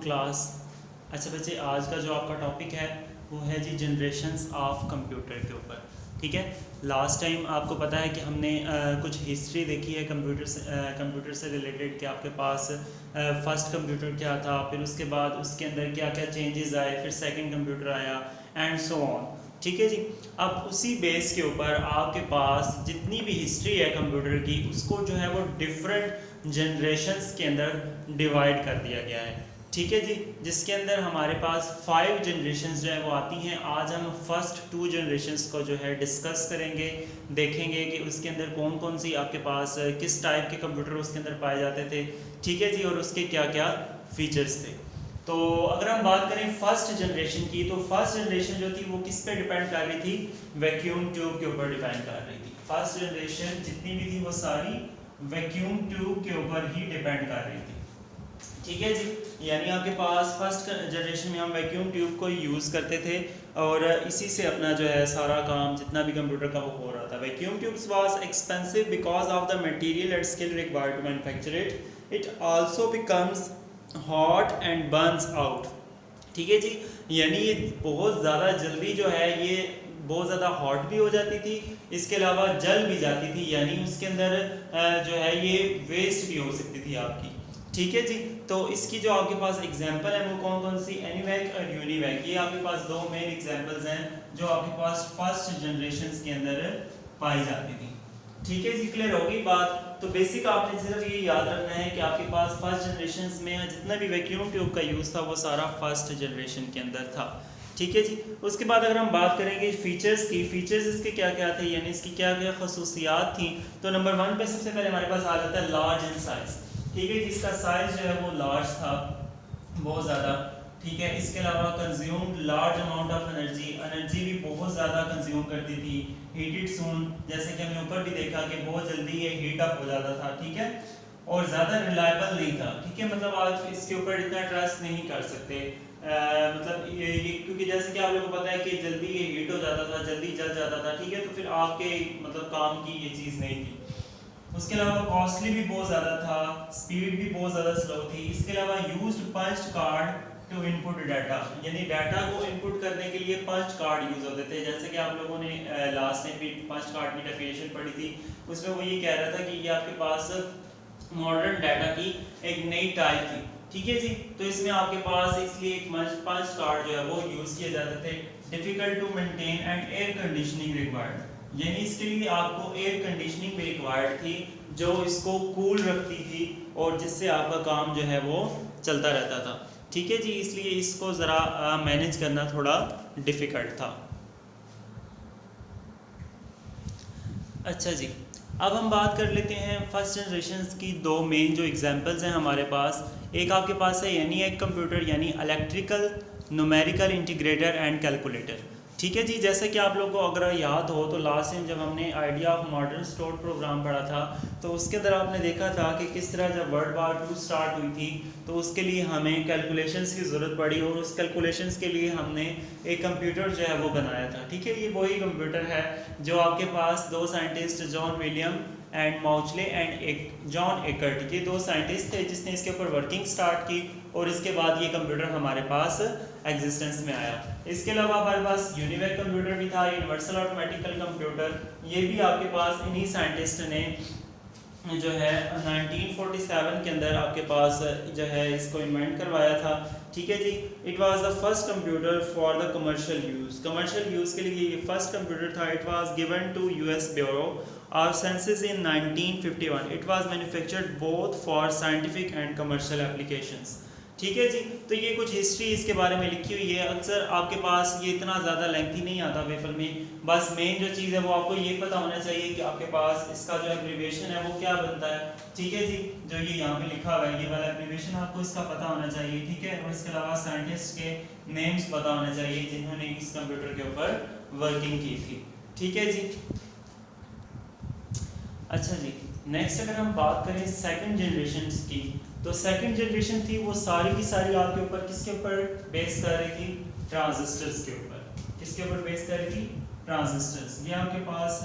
Class. अच्छा बच्चे, आज का जो आपका टॉपिक है वो है जी जनरेशन्स ऑफ कंप्यूटर के ऊपर। ठीक है, लास्ट टाइम आपको पता है कि हमने कुछ हिस्ट्री देखी है कंप्यूटर से रिलेटेड कि आपके पास फर्स्ट कंप्यूटर क्या था, फिर उसके बाद उसके अंदर क्या क्या चेंजेस आए, फिर सेकंड कंप्यूटर आया एंड सो ऑन। ठीक है जी, अब उसी बेस के ऊपर आपके पास जितनी भी हिस्ट्री है कंप्यूटर की उसको जो है वो डिफरेंट जनरेशन्स के अंदर डिवाइड कर दिया गया है। ठीक है जी, जिसके अंदर हमारे पास 5 जनरेशन्स जो है वो आती हैं। आज हम फर्स्ट 2 जनरेशन्स को जो है डिस्कस करेंगे, देखेंगे कि उसके अंदर कौन कौन सी आपके पास किस टाइप के कंप्यूटर उसके अंदर पाए जाते थे। ठीक है जी, और उसके क्या क्या फीचर्स थे। तो अगर हम बात करें फर्स्ट जनरेशन की, तो फर्स्ट जनरेशन जो थी वो किस पे डिपेंड कर रही थी? वैक्यूम ट्यूब के ऊपर डिपेंड कर रही थी। फर्स्ट जनरेशन जितनी भी थी वो सारी वैक्यूम ट्यूब के ऊपर ही डिपेंड कर रही थी। ठीक है जी, यानी आपके पास फर्स्ट जनरेशन में हम वैक्यूम ट्यूब को यूज़ करते थे और इसी से अपना जो है सारा काम जितना भी कंप्यूटर का वो हो रहा था। Vacuum tubes was expensive because of the material and skill required to manufacture it. It also becomes hot and burns out. ठीक है जी, यानी ये बहुत ज़्यादा जल्दी जो है ये बहुत ज़्यादा हॉट भी हो जाती थी, इसके अलावा जल भी जाती थी, यानी उसके अंदर जो है ये वेस्ट भी हो सकती थी आपकी। ठीक है जी, तो इसकी जो आपके पास एग्जांपल है वो कौन कौन सी? एनीवैक और यूनिवैक, ये आपके पास दो मेन एग्जांपल्स हैं जो आपके पास फर्स्ट जनरेशन्स के अंदर पाई जाती थी। ठीक है जी, क्लियर होगी बात? तो बेसिक आपने सिर्फ ये याद रखना है कि आपके पास फर्स्ट जनरेशन्स में जितना भी वैक्यूम ट्यूब का यूज़ था वो सारा फर्स्ट जनरेशन के अंदर था। ठीक है जी, उसके बाद अगर हम बात करेंगे फीचर्स की, फीचर्स इसके क्या क्या थे, यानी इसकी क्या क्या खसूसियात थी, तो नंबर 1 पे सबसे पहले हमारे पास आ जाता है लार्ज इन साइज। ठीक है, जिसका साइज जो है वो लार्ज था बहुत ज़्यादा। ठीक है, इसके अलावा consumed large amount of energy, energy भी बहुत ज़्यादा कंज्यूम करती थी। हीटेड सून, जैसे कि हमने ऊपर भी देखा कि बहुत जल्दी ये हीट अप हो जाता था। ठीक है, और ज़्यादा रिलायबल नहीं था। ठीक है, मतलब आज इसके ऊपर इतना ट्रस्ट नहीं कर सकते। मतलब ये क्योंकि जैसे कि आप लोगों को पता है कि जल्दी ये हीट हो जाता था, जल्दी जल जाता था। ठीक है, तो फिर आपके मतलब काम की ये चीज़ नहीं थी। उसके अलावा कॉस्टली भी बहुत ज़्यादा था, स्पीड भी बहुत ज़्यादा स्लो थी। इसके अलावा used punch card to input data, यानी डाटा को इनपुट करने के लिए पंच कार्ड यूज़ होते थे। जैसे कि आप लोगों ने लास्ट टाइम भी पंच कार्ड की डेफिनेशन पढ़ी थी, उसमें वो ये कह रहा था कि ये आपके पास मॉडर्न डाटा की एक नई टाइप थी। ठीक है जी, तो इसमें आपके पास इसलिए एक पंच कार्ड जो है वो यूज़ किए जाते थे। Difficult to maintain and air conditioning required, यानी इसके लिए आपको एयर कंडीशनिंग भी रिक्वायर्ड थी जो इसको कूल रखती थी और जिससे आपका काम जो है वो चलता रहता था। ठीक है जी, इसलिए इसको ज़रा मैनेज करना थोड़ा डिफ़िकल्ट था। अच्छा जी, अब हम बात कर लेते हैं फर्स्ट जनरेशन की दो मेन जो एग्जांपल्स हैं हमारे पास। एक आपके पास है यानी एक कंप्यूटर, यानी electrical numerical integrator and calculator. ठीक है जी, जैसे कि आप लोगों को अगर याद हो तो लास्ट टाइम जब हमने idea of modern store programme पढ़ा था तो उसके अंदर आपने देखा था कि किस तरह जब वर्ल्ड वार 2 स्टार्ट हुई थी तो उसके लिए हमें कैलकुलेशंस की ज़रूरत पड़ी और उस कैलकुलेशंस के लिए हमने एक कंप्यूटर जो है वो बनाया था। ठीक है, ये वही कंप्यूटर है जो आपके पास दो scientist John William and Mauchly and एक जॉन एकर्ट, ये दो साइंटिस्ट थे जिसने इसके ऊपर वर्किंग स्टार्ट की और इसके बाद ये कंप्यूटर हमारे पास एग्जिस्टेंस में आया। इसके अलावा हमारे पास यूनिवैक कंप्यूटर भी था, यूनिवर्सल ऑटोमेटिकल कंप्यूटर, ये भी आपके पास इन्हीं साइंटिस्ट ने जो है 1947 के अंदर आपके पास जो है इसको इन्वेंट करवाया था। ठीक है जी, it was the first computer for the commercial use, commercial use के लिए ये फर्स्ट कंप्यूटर था। It was given to US bureau of census in 1951। It was manufactured both for scientific and commercial applications. ठीक है जी, तो ये कुछ history इसके बारे में लिखी हुई है। अक्सर आपके पास ये इतना ज़्यादा लेंथी नहीं आता पेपर में, बस मेन जो चीज़ है वो आपको ये पता होना चाहिए कि आपके पास इसका जो एब्रीविएशन है वो क्या बनता है। ठीक है जी, जो ये यहाँ पे लिखा हुआ है ये वाला एब्रीविएशन आपको इसका पता होना चाहिए। ठीक है, और इसके अलावा साइंटिस्ट के नेम्स पता होने चाहिए जिन्होंने इस कंप्यूटर के ऊपर वर्किंग की थी। ठीक है जी, अच्छा जी, नेक्स्ट अगर हम बात करें सेकंड जनरेशन की, तो सेकंड जनरेशन थी वो सारी की सारी आपके ऊपर किसके ऊपर बेस कर रही थी? ट्रांजिस्टर्स के ऊपर। किसके ऊपर बेस कर रही थी? ट्रांजिस्टर्स। ये आपके पास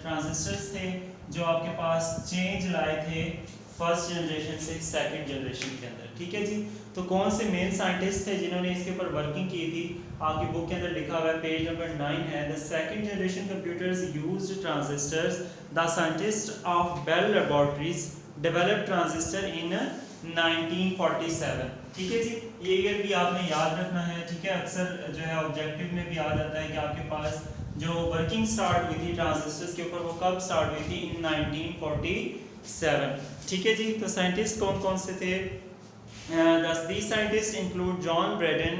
ट्रांजिस्टर्स थे जो आपके पास चेंज लाए थे फर्स्ट जनरेशन से सेकंड जनरेशन के अंदर, ठीक है जी। तो कौन से मेन साइंटिस्ट थे जिन्होंने इसके ऊपर वर्किंग की थी, आपकी बुक के अंदर लिखा हुआ है, पेज नंबर 9 है। The second generation computers used transistors, the scientist of Bell laboratories developed transistor in 1947, ठीक है जी। ये ईयर भी आपने याद रखना है, ठीक है। अक्सर जो है ऑब्जेक्टिव में भी आ जाता है कि आपके पास जो वर्किंग स्टार्ट हुई थी ट्रांजिस्टर्स के ऊपर वो कब स्टार्ट हुई थी, इन 1947, ठीक है जी। तो साइंटिस्ट कौन कौन से थे? These scientists include John Braden,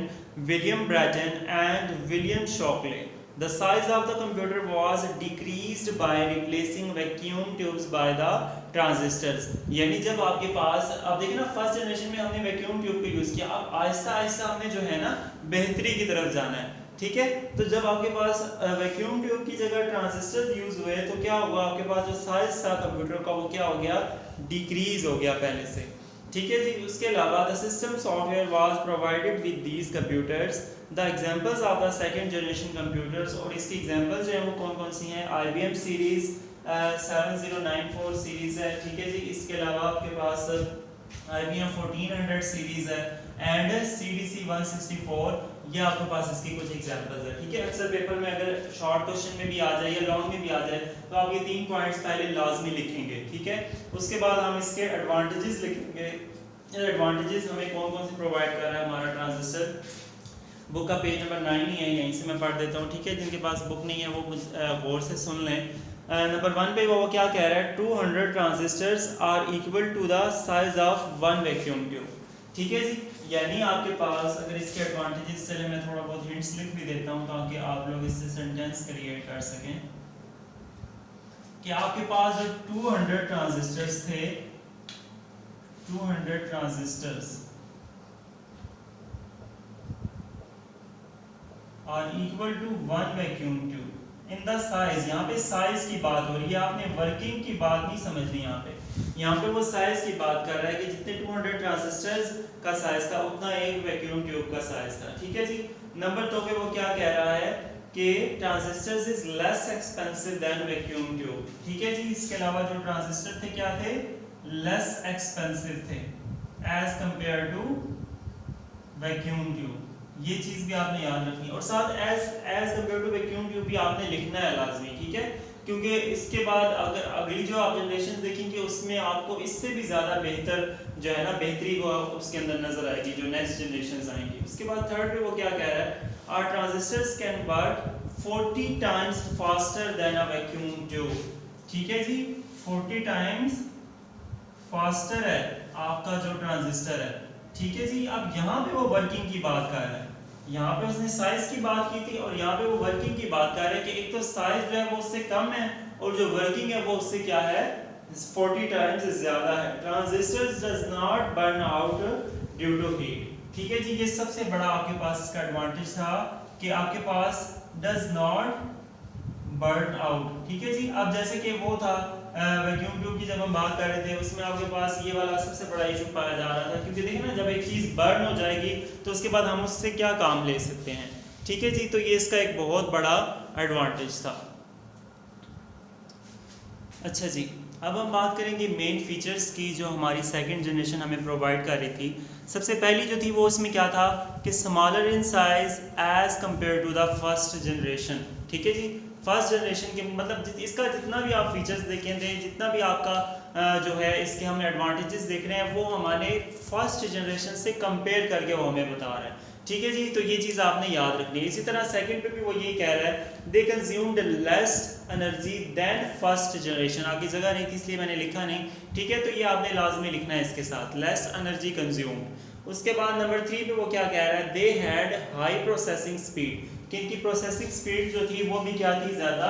William Bratton and William Shockley. The size of the computer was decreased by replacing vacuum tubes by the transistors. यानी जब आपके पास, अब देखिए ना, फर्स्ट जनरेशन में हमने वैक्यूम ट्यूब को यूज़ किया, अब आहिस्ता आहिस्ता हमने जो है ना बेहतरी की तरफ जाना है, ठीक है। तो जब आपके पास वैक्यूम ट्यूब की जगह ट्रांजिस्टर यूज़ हुए तो क्या हुआ, आपके पास जो साइज था कंप्यूटर का वो क्या हो गया, डिक्रीज हो गया पहले से, ठीक है जी। उसके अलावा the system software was provided with these computers. The examples of the second generation computers, और इसकी एग्जांपल्स जो है वो कौन कौन सी हैं? IBM सीरीज 7094 सीरीज है, ठीक है जी। इसके अलावा आपके पास IBM 1400 सीरीज है एंड CDC 164, ये आपके पास इसकी कुछ एग्जांपल्स है, ठीक है। अक्सर पेपर में अगर शॉर्ट क्वेश्चन में भी आ जाए या लॉन्ग में भी आ जाए तो आप ये 3 पॉइंट्स पहले लाजमी लिखेंगे, ठीक है। उसके बाद हम इसके एडवांटेजेस लिखेंगे, एडवांटेजेस हमें कौन कौन से प्रोवाइड कर रहा है हमारा ट्रांजिस्टर। बुक का पेज नंबर 9 ही है, यहीं से मैं पढ़ देता हूँ, ठीक है। जिनके पास बुक नहीं है वो गौर से सुन लें। नंबर 1 पे वो क्या कह रहा है, 200 transistors are equal to the size of 1 vacuum tube, ठीक है जी। यानी आपके पास अगर इसके एडवांटेजेस, चले मैं थोड़ा बहुत हिंट्स लिख भी देता हूँ ताकि आप लोग इससे सेंटेंस क्रिएट कर सकें, कि आपके पास जो 200 ट्रांजिस्टर्स थे, 200 transistors are equal to 1 vacuum tube in the size. यहाँ पे साइज की बात हो रही है, आपने वर्किंग की बात नहीं समझनी। यहाँ पे वो साइज की बात कर रहा है कि जितने 200 ट्रांजिस्टर्स का साइज था उतना एक वैक्यूम ट्यूब का साइज था, ठीक है जी। नंबर 2 पे वो क्या कह रहा है कि transistors is less expensive than vacuum tube, ठीक है जी। इसके अलावा जो ट्रांजिस्टर थे क्या थे, लेस एक्सपेंसिव थे as compare to vacuum tube. ये चीज भी आपने याद रखनी है, और साथ as compare to vacuum tube भी आपने लिखना है लाजमी, ठीक है। क्योंकि इसके बाद अगर अगली जो आप जनरेशन देखेंगे उसमें आपको इससे भी ज़्यादा बेहतर जो है ना बेहतरी को उसके अंदर नजर आएगी जो नेक्स्ट जनरेशन आएंगी। उसके बाद थर्ड पे वो क्या कह रहा है, our transistors can work 40 times faster than a vacuum tube, ठीक है जी। 40 टाइम्स फास्टर है आपका जो ट्रांजिस्टर है, ठीक है जी। अब यहाँ पे वो वर्किंग की बात कर रहा है, यहाँ पे उसने साइज की बात की थी और यहाँ पे वो वर्किंग की बात कर रहे हैं कि एक तो साइज जो है वो उससे कम है और जो वर्किंग है वो उससे क्या है, 40 टाइम्स ज्यादा है। Transistors does not burn out due to heat, ठीक है जी। ये सबसे बड़ा आपके पास इसका एडवांटेज था कि आपके पास डज नॉट बर्न आउट, ठीक है जी। अब जैसे कि वो था वैक्यूम ट्यूब की जब हम बात कर रहे थे उसमें आपके पास ये वाला सबसे बड़ा इशू पाया जा रहा था, क्योंकि देखिए ना जब एक चीज़ बर्न हो जाएगी तो उसके बाद हम उससे क्या काम ले सकते हैं, ठीक है जी। तो ये इसका एक बहुत बड़ा एडवांटेज था। अच्छा जी, अब हम बात करेंगे मेन फीचर्स की जो हमारी सेकंड जनरेशन हमें प्रोवाइड कर रही थी। सबसे पहली जो थी वो उसमें क्या था कि smaller in size as compare to the first generation, ठीक है जी। फर्स्ट जनरेशन के मतलब इसका जितना भी आप फीचर्स देखेंगे, जितना भी आपका जो है इसके हम एडवांटेजेस देख रहे हैं वो हमारे फर्स्ट जनरेशन से कंपेयर करके वो हमें बता रहा है, ठीक है जी। तो ये चीज़ आपने याद रखनी है। इसी तरह सेकंड पे भी वो यही कह रहा है, they consumed less energy than first generation. आपकी जगह नहीं थी इसलिए मैंने लिखा नहीं, ठीक है। तो ये आपने लाजमी लिखना है इसके साथ, लेस एनर्जी कंज्यूम्ड। उसके बाद नंबर 3 पे वो क्या कह रहा है, they had high processing speed, कि इनकी प्रोसेसिंग स्पीड जो थी वो भी क्या थी, ज़्यादा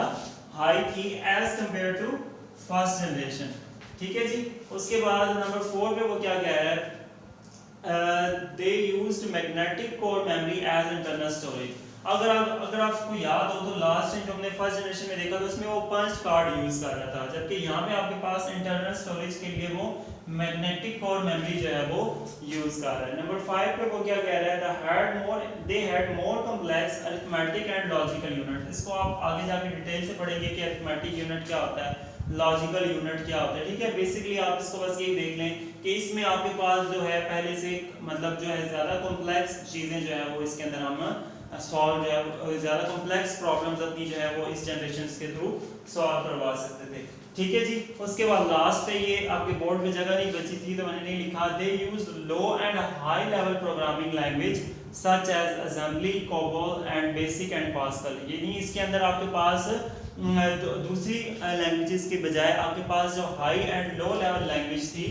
हाई थी as compare to first generation, ठीक है जी। उसके बाद नंबर 4 पे वो क्या कह रहा है, they used magnetic core memory as internal storage। अगर आपको याद हो तो लास्ट टाइम जो हमने फर्स्ट जनरेशन में देखा तो उसमें वो पंच कार्ड यूज कर रहा था, जबकि यहाँ पे आपके पास इंटरनल स्टोरेज के लिए वो मैग्नेटिक कोर मेमोरी जो है वो यूज कर रहा है। नंबर 5 पे वो क्या कह रहा है, they had more complex arithmetic and logical unit। इसको आप आगे जाके डिटेल से पढ़ेंगे कि अरिथमेटिक यूनिट क्या होता है, लॉजिकल यूनिट क्या होता है, ठीक है। बेसिकली आप इसको बस यही देख लें कि इसमें आपके पास जो है पहले से मतलब जो है ज़्यादा कॉम्प्लेक्स चीज़ें जो है वो इसके अंदर हम सॉल्व जो है ज़्यादा कॉम्प्लेक्स प्रॉब्लम्स अपनी जो है वो इस जनरेशन के थ्रू सॉल्व करवा सकते थे, ठीक है जी। उसके बाद लास्ट पे ये आपके बोर्ड में जगह नहीं बची थी तो मैंने नहीं लिखा, they use low and high level programming language such as assembly, COBOL and BASIC and Pascal. यानी इसके अंदर आपके पास दूसरी लैंग्वेजेस के बजाय आपके पास जो high and low level language थी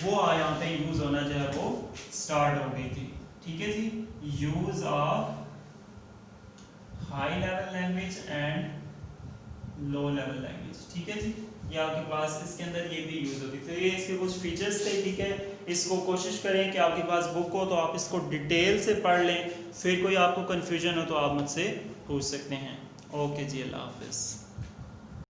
वो यहाँ पे यूज होना जो है वो स्टार्ट हो गई थी, ठीक है जी। Use of high level language and low level language, ठीक है जी। ये आपके पास इसके अंदर ये भी यूज होती, तो ये इसके कुछ फीचर्स थे, ठीक है। इसको कोशिश करें कि आपके पास बुक हो तो आप इसको डिटेल से पढ़ लें, फिर कोई आपको कन्फ्यूजन हो तो आप मुझसे पूछ सकते हैं। ओके जी, अल्लाह हाफिज़।